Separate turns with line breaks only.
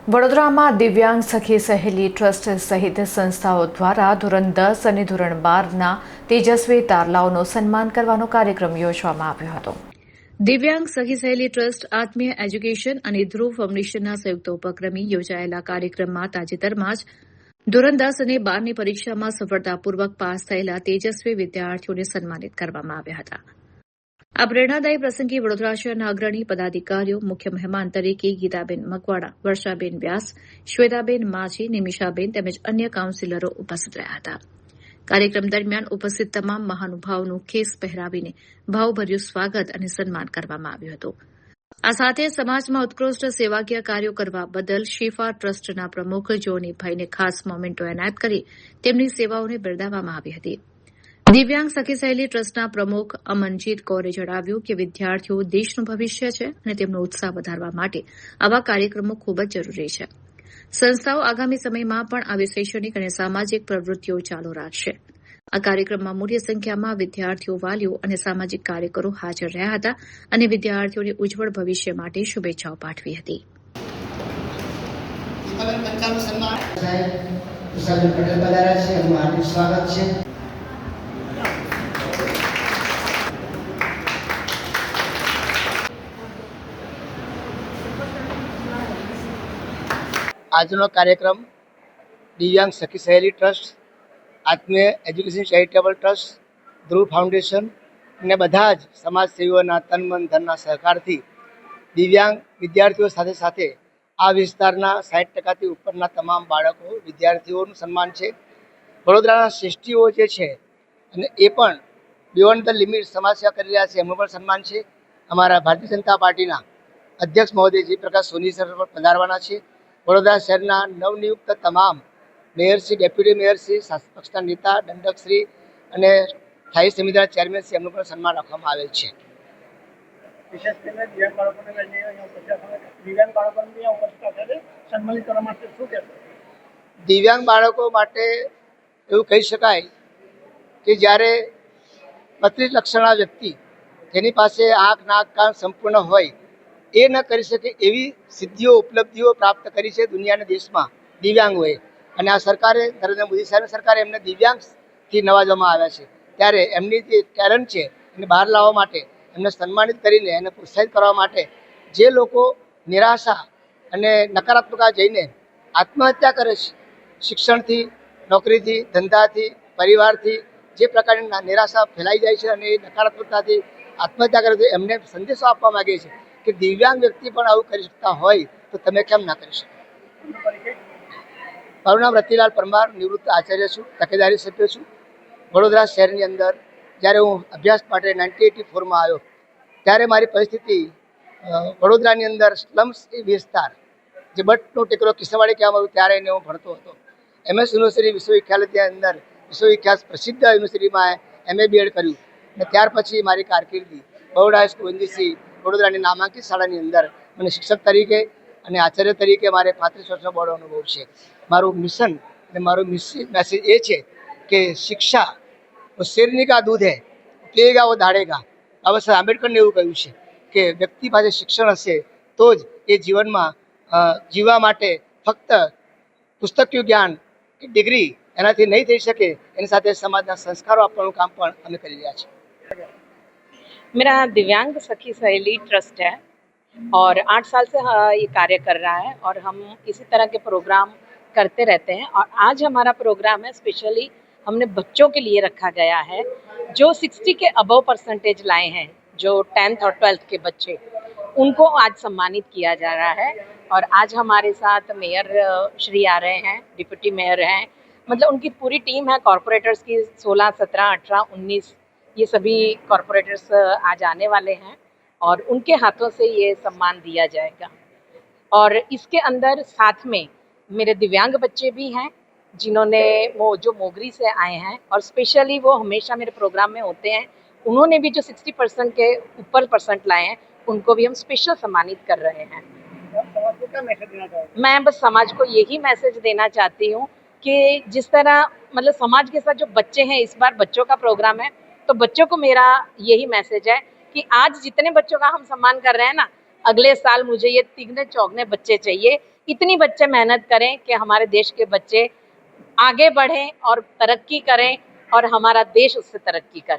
વડોદરામાં દિવ્યાંગ સખી સહેલી ટ્રસ્ટ સહિત સંસ્થાઓ દ્વારા ધોરણ 10 અને ધોરણ 12ના તેજસ્વી તારલાઓનું સન્માન કરવાનો કાર્યક્રમ યોજવામાં આવ્યો હતો. દિવ્યાંગ સખી સહેલી ટ્રસ્ટ, આત્મીય એજ્યુકેશન અને ધ્રુવ ફાઉન્ડેશનના સંયુક્ત ઉપક્રમે યોજાયેલા કાર્યક્રમમાં તાજેતરમાં જ ધોરણ 10 અને 12ની પરીક્ષામાં સફળતાપૂર્વક પાસ થયેલા તેજસ્વી વિદ્યાર્થીઓને સન્માનિત કરવામાં આવ્યા હતા. આ પ્રેરણાદાયી પ્રસંગે વડોદરા શહેરના અગ્રણી પદાધિકારીઓ, મુખ્ય મહેમાન તરીકે ગીતાબેન મકવાણા, વર્ષાબેન વ્યાસ, શ્વેતાબેન માજી, નિમિષાબેન તેમજ અન્ય કાઉન્સિલરો ઉપસ્થિત રહ્યા હતા. કાર્યક્રમ દરમિયાન ઉપસ્થિત તમામ મહાનુભાવોનું ખેસ પહેરાવીને ભાવભર્યું સ્વાગત અને સન્માન કરવામાં આવ્યું હતું. આ સાથે સમાજમાં ઉત્કૃષ્ટ સેવાકીય કાર્યો કરવા બદલ શિફા ટ્રસ્ટના પ્રમુખ જોનીભાઈને ખાસ મોમેન્ટો એનાયત કરી તેમની સેવાઓને બિરદાવવામાં આવી હતી. દિવ્યાંગ સખી સહેલી ટ્રસ્ટના પ્રમુખ અમનજીત કૌરે જણાવ્યું કે વિદ્યાર્થીઓ દેશનું ભવિષ્ય છે અને તેમનો ઉત્સાહ વધારવા માટે આવા કાર્યક્રમો ખૂબ જ જરૂરી છે. સંસ્થાઓ આગામી સમયમાં પણ આવી શૈક્ષણિક અને સામાજિક પ્રવૃત્તિઓ ચાલુ રાખશે. આ કાર્યક્રમમાં મોટી સંખ્યામાં વિદ્યાર્થીઓ, વાલીઓ અને સામાજિક કાર્યકરો હાજર રહ્યા હતા અને વિદ્યાર્થીઓને ઉજ્જવળ ભવિષ્ય માટે શુભેચ્છાઓ પાઠવી હતી.
આજનો કાર્યક્રમ દિવ્યાંગ સખી સહેલી ટ્રસ્ટ, આત્મીય એજ્યુકેશન ચેરિટેબલ ટ્રસ્ટ, ધ્રુવ ફાઉન્ડેશન અને બધા જ સમાજસેવીઓના તન મન ધનના સહકારથી દિવ્યાંગ વિદ્યાર્થીઓ સાથે સાથે આ વિસ્તારના 60% ઉપરના તમામ બાળકો, વિદ્યાર્થીઓનું સન્માન છે. વડોદરાના શ્રેષ્ઠીઓ જે છે અને એ પણ બિયોન્ડ ધ લિમિટ સમાજસેવા કરી રહ્યા છે, એમનું પણ સન્માન છે. અમારા ભારતીય જનતા પાર્ટીના અધ્યક્ષ મહોદય જયપ્રકાશ સોની સર પણ પધારવાના છે. વડોદરા શહેરના નવનિયુક્ત તમામ મેયરશ્રી, ડેપ્યુટી મેયરશ્રી, શાસક પક્ષના નેતા, દંડકશ્રી અને સ્થાયી સમિતિના ચેરમેનશ્રી, એમનું પણ સન્માન રાખવામાં આવેલ છે.
વિશેષ કરીને
દિવ્યાંગ બાળકો માટે એવું કહી શકાય કે જ્યારે 32 લક્ષણના વ્યક્તિ જેની પાસે આંખ, નાક, કાન સંપૂર્ણ હોય એ ન કરી શકે એવી સિદ્ધિઓ, ઉપલબ્ધિઓ પ્રાપ્ત કરી છે દુનિયાના દેશમાં દિવ્યાંગોએ. અને આ સરકારે, નરેન્દ્ર મોદી સાહેબની સરકારે એમને દિવ્યાંગથી નવાજવામાં આવ્યા છે. ત્યારે એમની જે ટેલેન્ટ છે એને બહાર લાવવા માટે, એમને સન્માનિત કરીને એને પ્રોત્સાહિત કરવા માટે જે લોકો નિરાશા અને નકારાત્મકતા જઈને આત્મહત્યા કરે છે, શિક્ષણથી, નોકરીથી, ધંધાથી, પરિવારથી જે પ્રકારની નિરાશા ફેલાઈ જાય છે અને એ નકારાત્મકતાથી આત્મહત્યા કરે છે, એમને સંદેશો આપવા માગે છે કે દિવ્યાંગ વ્યક્તિ પણ આવું કરી શકતા હોય તો તમે કેમ ના કરી શકો. મારું નામ રતિલાલ પરમાર, નિવૃત્ત આચાર્ય છું, તકેદારી સભ્ય છું. વડોદરા શહેરની અંદર જ્યારે હું અભ્યાસ માટે 1984માં આવ્યો ત્યારે મારી પરિસ્થિતિ વડોદરાની અંદર સ્લમ્સ વિસ્તાર, જે બટનો ટેકરો કિસ્સાવાડી કહેવામાં આવ્યું, ત્યારે એને હું ભણતો હતો. MS યુનિવર્સિટી વિશ્વવિખ્યાલયની અંદર, વિશ્વવિખ્યાત પ્રસિદ્ધ યુનિવર્સિટીમાં MA BEd કર્યું અને ત્યાર પછી મારી કારકિર્દી બરોડા હાઈસ્કૂલ NGC વડોદરાની નામાંકિત શાળાની અંદર મને શિક્ષક તરીકે અને આચાર્ય તરીકે મારે 35 વર્ષનો બહોળો અનુભવ છે. મારું મિશન અને મારું મેસેજ એ છે કે શિક્ષા वो शेरनी का दूध है, पिएगा वो दाढ़ेगा. બાબા સાહેબ આંબેડકરને એવું કહ્યું છે કે વ્યક્તિ પાસે શિક્ષણ હશે તો જ એ જીવનમાં જીવવા માટે ફક્ત પુસ્તકીય જ્ઞાન કે ડિગ્રી એનાથી નહીં થઈ શકે, એની સાથે સમાજના સંસ્કારો આપવાનું કામ પણ અમે કરી રહ્યા છીએ.
मेरा दिव्यांग सखी सहेली ट्रस्ट है और 8 साल से ये कार्य कर रहा है और हम इसी तरह के प्रोग्राम करते रहते हैं. और आज हमारा प्रोग्राम है, स्पेशली हमने बच्चों के लिए रखा गया है जो 60 के अबव परसेंटेज लाए हैं, जो 10th और 12th के बच्चे, उनको आज सम्मानित किया जा रहा है. और आज हमारे साथ मेयर श्री आ रहे हैं, डिप्टी मेयर हैं, मतलब उनकी पूरी टीम है. कॉरपोरेटर्स की 16, 17, 18, 19 ये सभी कॉरपोरेटर्स आज आने वाले हैं और उनके हाथों से ये सम्मान दिया जाएगा. और इसके अंदर साथ में मेरे दिव्यांग बच्चे भी हैं जिन्होंने वो जो मोगरी से आए हैं और स्पेशली वो हमेशा मेरे प्रोग्राम में होते हैं. उन्होंने भी जो 60% के ऊपर परसेंट लाए हैं उनको भी हम स्पेशल सम्मानित कर रहे हैं. मैं बस समाज को यही मैसेज देना चाहती हूँ कि जिस तरह मतलब समाज के साथ जो बच्चे हैं, इस बार बच्चों का प्रोग्राम है, तो बच्चों को मेरा यही मैसेज है कि आज जितने बच्चों का हम सम्मान कर रहे हैं ना, अगले साल मुझे ये 3 चौगने बच्चे चाहिए इतनी बच्चे मेहनत करें कि हमारे देश के बच्चे आगे बढ़ें और तरक्की करें और हमारा देश उससे तरक्की करे।